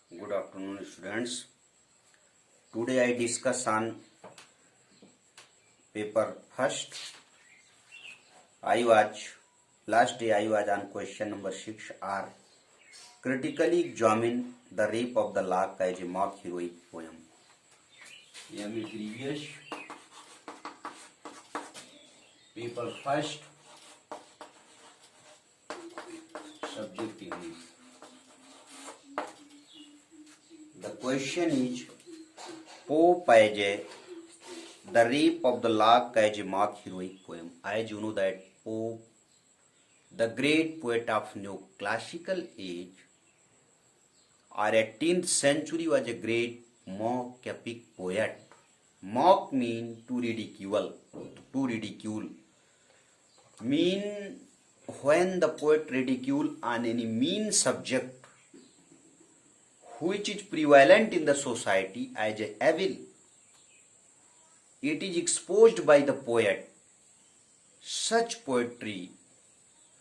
Good afternoon, students. Today I discuss on paper first. Last day I was on question number 6R. Critically examine the rape of the lock as a mock heroic poem. Yummy previous paper first, subject English. The question is Pope as a the rape of the lock as a mock heroic poem. As you know that Pope, the great poet of neoclassical age or 18th century, was a great mock epic poet. Mock mean to ridicule. Mean when the poet ridicule on any mean subject which is prevalent in the society as a evil. It is exposed by the poet. Such poetry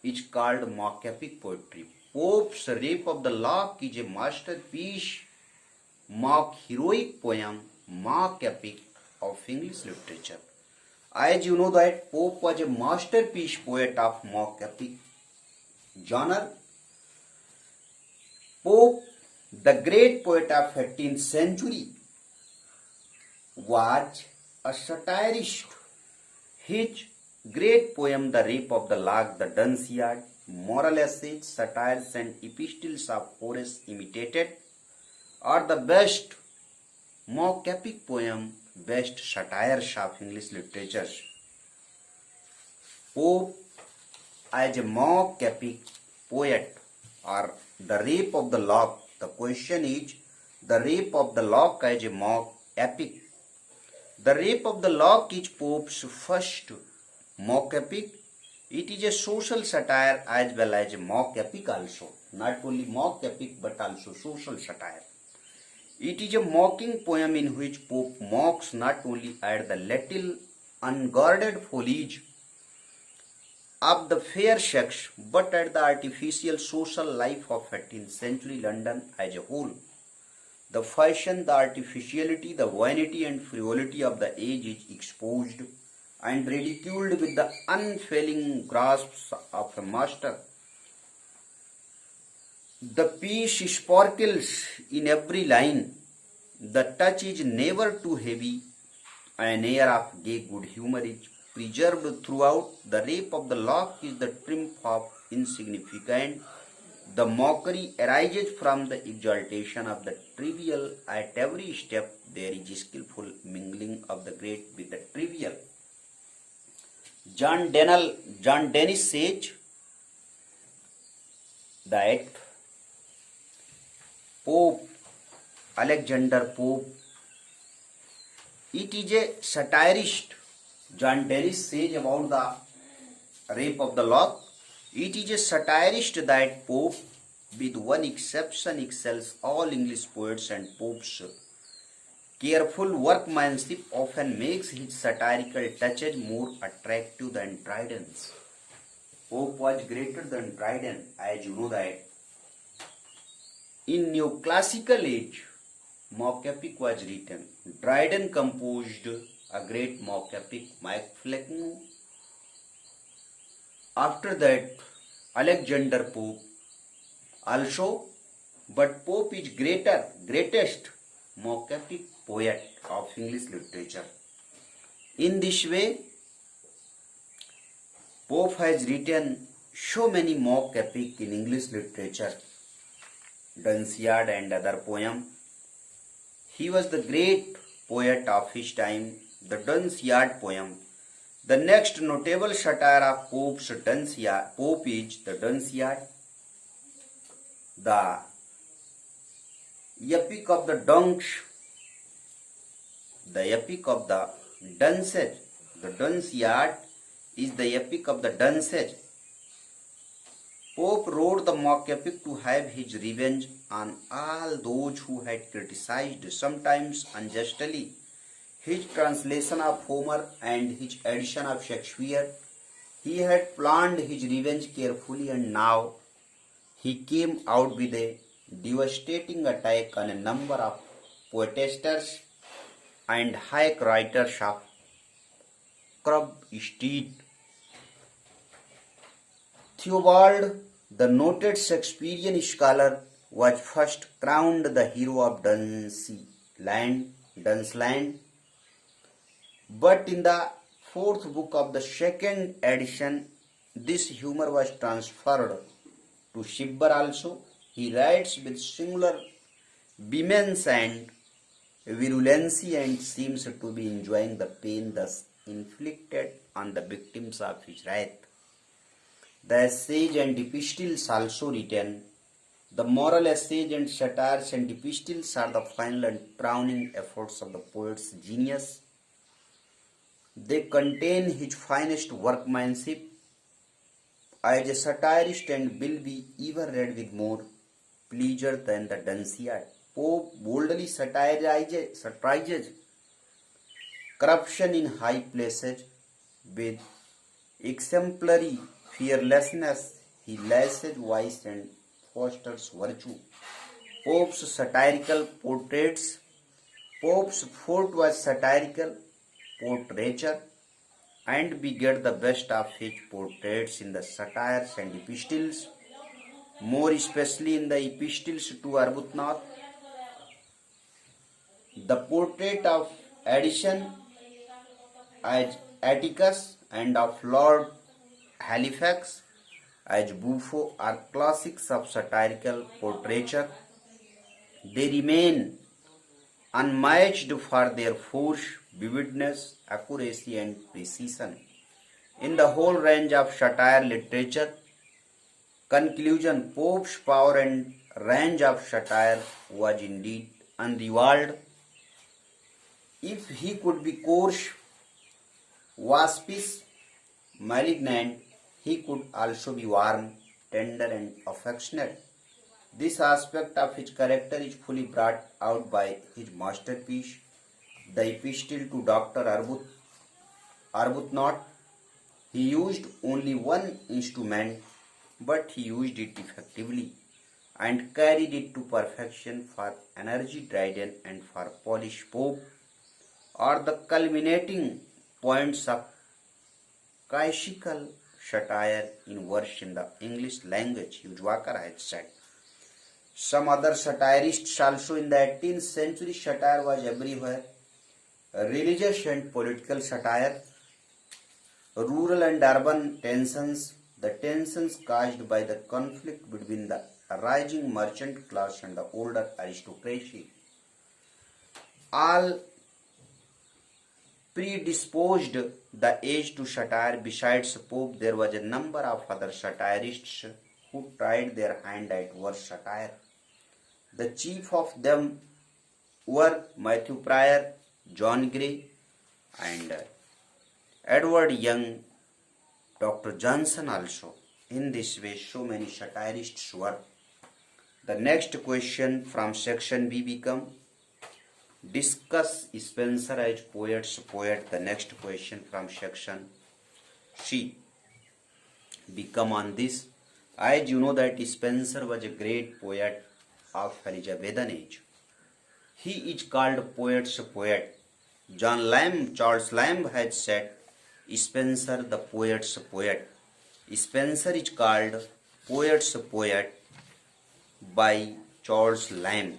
is called mock epic poetry. Pope's Rape of the Lock is a masterpiece, mock heroic poem, mock epic of English literature. As you know that Pope was a masterpiece poet of mock epic genre. Pope, the great poet of 18th century, was a satirist. His great poem, The Rape of the Lock, The Dunciad, moral essays, satires, and epistles of Horace imitated, are the best mock epic poem, best satires of English literature. Pope, as a mock epic poet, or The Rape of the Lock. The question is The Rape of the Lock as a mock epic. The Rape of the Lock is Pope's first mock epic. It is a social satire as well as a mock epic also. Not only mock epic but also social satire. It is a mocking poem in which Pope mocks not only at the little unguarded foliage of the fair sex but at the artificial social life of 18th century London as a whole. The fashion, the artificiality, the vanity and frivolity of the age is exposed and ridiculed with the unfailing grasp of a master. The piece sparkles in every line. The touch is never too heavy. An air of gay good humor is preserved throughout. The Rape of the Lock is the triumph of insignificant. The mockery arises from the exaltation of the trivial. At every step there is skillful mingling of the great with the trivial. John Dennis says that Pope, Alexander Pope, it is a satirist. John Dennis says about the Rape of the Lock, it is a satirist that Pope, with one exception, excels all English poets, and Pope's careful workmanship often makes his satirical touches more attractive than Dryden's. Pope was greater than Dryden, as you know that. In neoclassical age, mock epic was written. Dryden composed a great mock epic, Macflecknoe. After that, Alexander Pope also, but Pope is greatest mock epic poet of English literature. In this way, Pope has written so many mock epic in English literature, Dunciad and other poem. He was the great poet of his time, the Dunciad poem. The next notable satire of Pope is the Dunciad. The Epic of the Dunks, the Epic of the Dunces. The Dunciad is the Epic of the Dunces. Pope wrote the mock epic to have his revenge on all those who had criticized, sometimes unjustly, his translation of Homer and his edition of Shakespeare. He had planned his revenge carefully, and now he came out with a devastating attack on a number of poetasters and high writers of Crab Street. Theobald, the noted Shakespearean scholar, was first crowned the hero of Dunsland, but in the fourth book of the second edition, this humor was transferred to Shibbar also. He writes with singular vehemence and virulency and seems to be enjoying the pain thus inflicted on the victims of his wrath. The essays and epistles also written. The moral essays and satires and epistles are the final and crowning efforts of the poet's genius. They contain his finest workmanship. As a satirist and will be ever read with more pleasure than the Dunciad, Pope boldly satirizes corruption in high places. With exemplary fearlessness, he lashes vice and fosters virtue. Pope's satirical portraits. Pope's fort was satirical portraiture, and we get the best of his portraits in the satires and epistles, more especially in the epistles to Arbuthnot. The portrait of Addison as Atticus and of Lord Halifax as Buffo are classics of satirical portraiture. They remain unmatched for their force, vividness, accuracy, and precision. In the whole range of satire literature, conclusion, Pope's power and range of satire was indeed unrivaled. If he could be coarse, waspish, malignant, he could also be warm, tender, and affectionate. This aspect of his character is fully brought out by his masterpiece, the Epistle to Dr. Arbuthnot. He used only one instrument, but he used it effectively and carried it to perfection. For energy Dryden and for Polish Pope are the culminating points of classical satire in verse in the English language, Hugh Walker has said. Some other satirists also in the 18th century, satire was everywhere. Religious and political satire, rural and urban tensions, the tensions caused by the conflict between the rising merchant class and the older aristocracy, all predisposed the age to satire. Besides Pope, there was a number of other satirists who tried their hand at verse satire. The chief of them were Matthew Prior, John Gray, and Edward Young, Dr. Johnson also. In this way, so many satirists were. The next question from section B become, discuss Spencer as poet's poet. The next question from section C become on this. As you know that Spencer was a great poet of Elizabethan age. He is called poet's poet. Charles Lamb has said Spencer the poet's poet. Spencer is called poet's poet by Charles Lamb.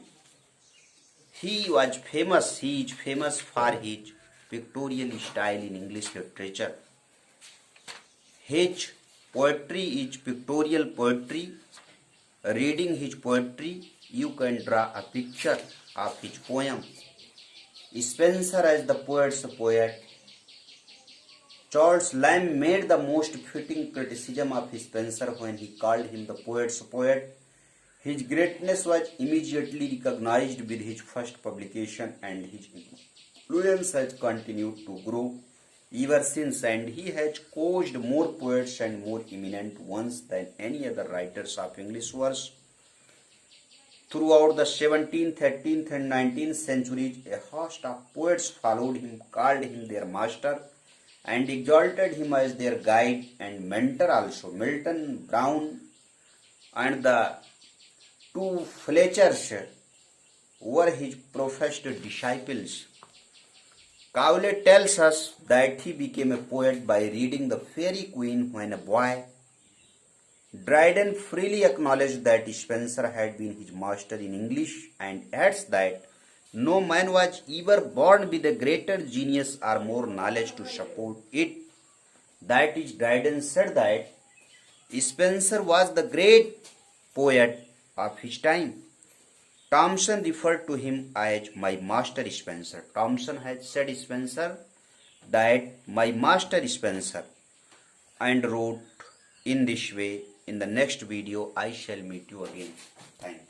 He is famous for his pictorial style in English literature. His poetry is pictorial poetry. Reading his poetry, you can draw a picture of his poem. Spencer as the poet's poet. Charles Lamb made the most fitting criticism of Spencer when he called him the poet's poet. His greatness was immediately recognized with his first publication, and his influence has continued to grow ever since, and he has caused more poets and more eminent ones than any other writers of English verse. Throughout the 17th, 18th, and 19th centuries, a host of poets followed him, called him their master, and exalted him as their guide and mentor also. Milton, Browne, and the two Fletchers were his professed disciples. Cowley tells us that he became a poet by reading The Fairy Queen when a boy. Dryden freely acknowledged that Spenser had been his master in English and adds that no man was ever born with a greater genius or more knowledge to support it. That is, Dryden said that Spenser was the great poet of his time. Thomson referred to him as my master Spenser. Thomson had said Spenser that my master Spenser and wrote in this way. In the next video I shall meet you again. Thanks.